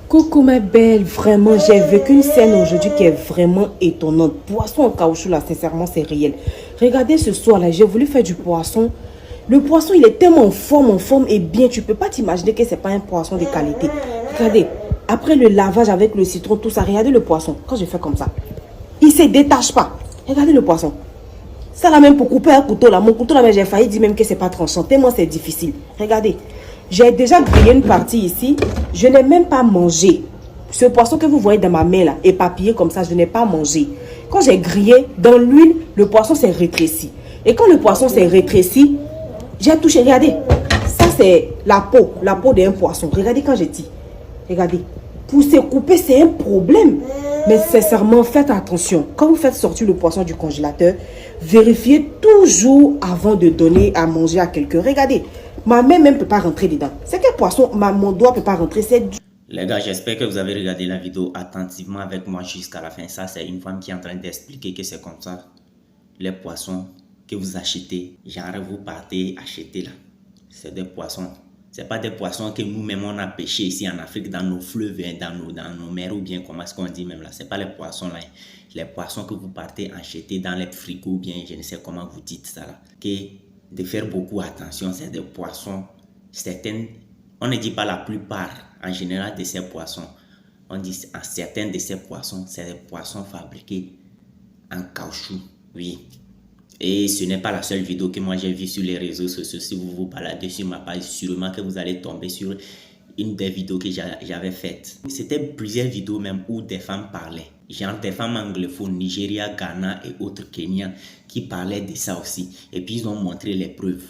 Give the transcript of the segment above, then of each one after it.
Coucou ma belle, vraiment j'ai vécu une scène aujourd'hui qui est vraiment étonnante. Poisson en caoutchouc là, sincèrement c'est réel. Regardez ce soir là, j'ai voulu faire du poisson. Le poisson il est tellement en forme et bien, tu peux pas t'imaginer que c'est pas un poisson de qualité. Regardez, après le lavage avec le citron, tout ça, regardez le poisson. Quand je fais comme ça, il se détache pas. Regardez le poisson. Ça là même pour couper un couteau là, mon couteau là, j'ai failli dire même que c'est pas tranchant, tellement c'est difficile. Regardez. J'ai déjà grillé une partie ici. Je n'ai même pas mangé. Ce poisson que vous voyez dans ma main là, éparpillé comme ça, je n'ai pas mangé. Quand j'ai grillé dans l'huile, le poisson s'est rétréci. Et quand le poisson s'est rétréci, j'ai touché. Regardez, ça c'est la peau d'un poisson. Regardez quand j'ai dit. Regardez, pour se couper, c'est un problème. Mais sincèrement, faites attention. Quand vous faites sortir le poisson du congélateur, vérifiez toujours avant de donner à manger à quelqu'un. Regardez. Ma main même ne peut pas rentrer dedans. C'est quel poisson, mon doigt ne peut pas rentrer. Les gars, j'espère que vous avez regardé la vidéo attentivement avec moi jusqu'à la fin. Ça, c'est une femme qui est en train d'expliquer que c'est comme ça. Les poissons que vous achetez, genre vous partez acheter là. C'est des poissons. Ce n'est pas des poissons que nous-mêmes on a pêché ici en Afrique, dans nos fleuves, dans nos mers ou bien comment est-ce qu'on dit même là. Ce n'est pas les poissons là. Les poissons que vous partez acheter dans les frigos ou bien je ne sais comment vous dites ça là. De faire beaucoup attention, c'est des poissons, certaines, on ne dit pas la plupart, en général de ces poissons, on dit en certains de ces poissons, c'est des poissons fabriqués en caoutchouc, oui. Et ce n'est pas la seule vidéo que moi j'ai vue sur les réseaux sociaux. Si vous vous baladez sur ma page, sûrement que vous allez tomber sur une des vidéos que j'avais faites. C'était plusieurs vidéos même où des femmes parlaient. Genre des femmes anglophones, Nigeria, Ghana et autres Kenyans qui parlaient de ça aussi. Et puis ils ont montré les preuves.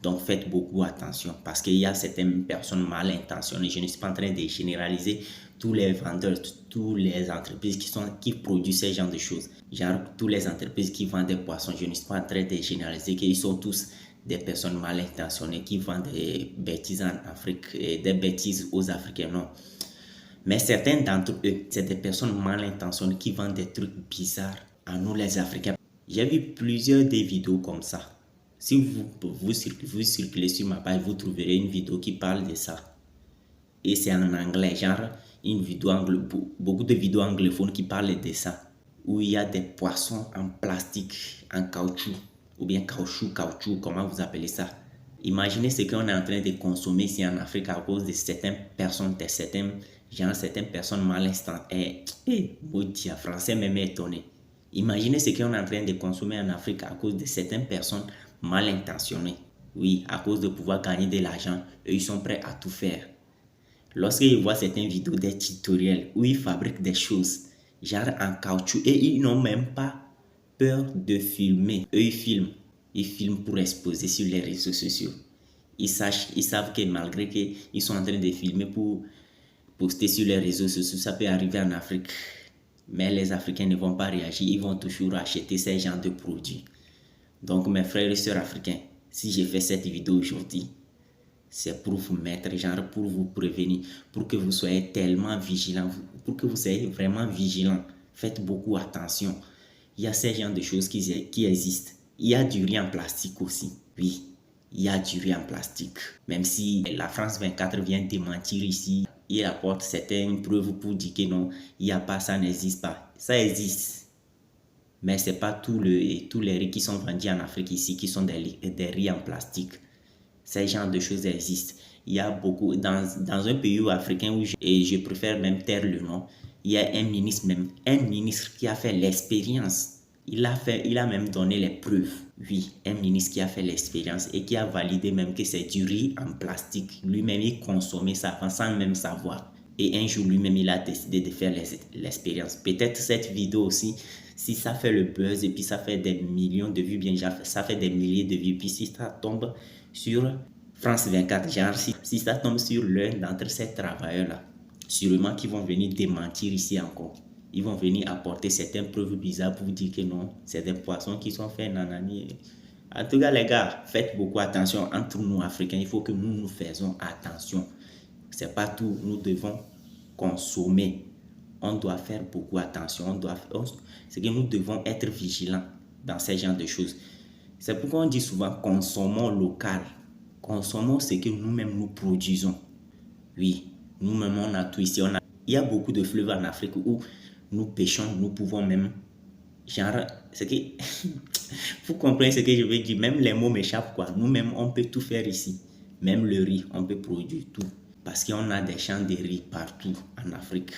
Donc faites beaucoup attention parce qu'il y a certaines personnes mal intentionnées. Je ne suis pas en train de généraliser tous les vendeurs, toutes les entreprises qui produisent ce genre de choses. Genre toutes les entreprises qui vendent des poissons. Je ne suis pas en train de généraliser qu'ils sont tous des personnes mal intentionnées qui vendent des bêtises en Afrique et des bêtises aux Africains. Non. Mais certains d'entre eux, c'est des personnes mal intentionnées qui vendent des trucs bizarres à nous les Africains. J'ai vu plusieurs des vidéos comme ça. Si vous circulez sur ma page, vous trouverez une vidéo qui parle de ça. Et c'est en anglais, genre une vidéo beaucoup de vidéos anglophones qui parlent de ça. Où il y a des poissons en plastique, en caoutchouc, ou bien caoutchouc, comment vous appelez ça. Imaginez ce qu'on est en train de consommer ici en Afrique à cause de certaines personnes, certaines personnes mal instantanées. Maudit, en français même étonné. Imaginez ce qu'on est en train de consommer en Afrique à cause de certaines personnes mal intentionnées. Oui, à cause de pouvoir gagner de l'argent, eux ils sont prêts à tout faire. Lorsqu'ils voient certaines vidéos, des tutoriels où ils fabriquent des choses, genre en caoutchouc, et ils n'ont même pas peur de filmer. Eux ils filment pour exposer sur les réseaux sociaux. Ils savent que malgré qu'ils sont en train de filmer pour poster sur les réseaux sociaux, ça peut arriver en Afrique. Mais les Africains ne vont pas réagir, ils vont toujours acheter ces genres de produits. Donc mes frères et sœurs africains, si j'ai fait cette vidéo aujourd'hui, c'est pour vous mettre, genre pour vous prévenir, pour que vous soyez tellement vigilants, pour que vous soyez vraiment vigilants. Faites beaucoup attention. Il y a ces genres de choses qui existent. Il y a du riz en plastique aussi, oui. Il y a du riz en plastique. Même si la France 24 vient démentir ici, il apporte certaines preuves pour dire que non, il n'y a pas, ça n'existe pas. Ça existe. Mais ce n'est pas tous les riz qui sont vendus en Afrique ici qui sont des riz en plastique. Ces genres de choses existent. Il y a beaucoup, dans un pays africain où je préfère même taire le nom, il y a un ministre qui a fait l'expérience. Il a même donné les preuves. Oui, un ministre qui a fait l'expérience et qui a validé même que c'est du riz en plastique. Lui-même, il consommait ça sans même savoir. Et un jour, lui-même, il a décidé de faire l'expérience. Peut-être cette vidéo aussi, si ça fait le buzz et puis ça fait des millions de vues, bien ça fait des milliers de vues. Puis si ça tombe sur France 24, genre si ça tombe sur l'un d'entre ces travailleurs-là, sûrement qu'ils vont venir démentir ici encore. Ils vont venir apporter certaines preuves bizarres pour vous dire que non, c'est des poissons qui sont faits nanani. En tout cas, les gars, faites beaucoup attention entre nous Africains. Il faut que nous fassions attention. C'est pas tout. Nous devons consommer. On doit faire beaucoup attention. C'est que nous devons être vigilants dans ces genres de choses. C'est pourquoi on dit souvent consommons local. Consommons ce que nous-mêmes nous produisons. Oui, nous-mêmes on a tout ici. Il y a beaucoup de fleuves en Afrique où nous pêchons, nous pouvons même, genre, c'est que, vous comprenez ce que je veux dire, même les mots m'échappent quoi. Nous-mêmes, on peut tout faire ici. Même le riz, on peut produire tout. Parce qu'on a des champs de riz partout en Afrique.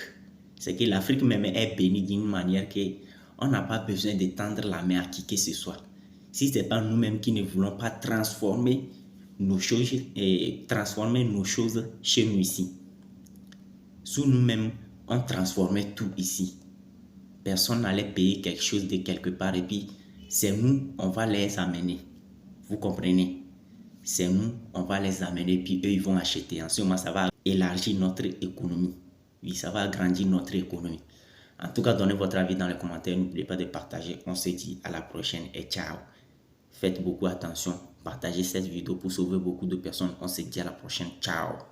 C'est que l'Afrique même est bénie d'une manière que on n'a pas besoin de tendre la main à qui que ce soit. Si ce n'est pas nous-mêmes qui ne voulons pas transformer nos choses chez nous ici. Sous nous-mêmes, on transformait tout ici. Personne n'allait payer quelque chose de quelque part et puis c'est nous, on va les amener. Vous comprenez? C'est nous, on va les amener et puis eux, ils vont acheter. En ce moment, ça va élargir notre économie. Oui, ça va agrandir notre économie. En tout cas, donnez votre avis dans les commentaires. N'oubliez pas de partager. On se dit à la prochaine et ciao. Faites beaucoup attention. Partagez cette vidéo pour sauver beaucoup de personnes. On se dit à la prochaine. Ciao.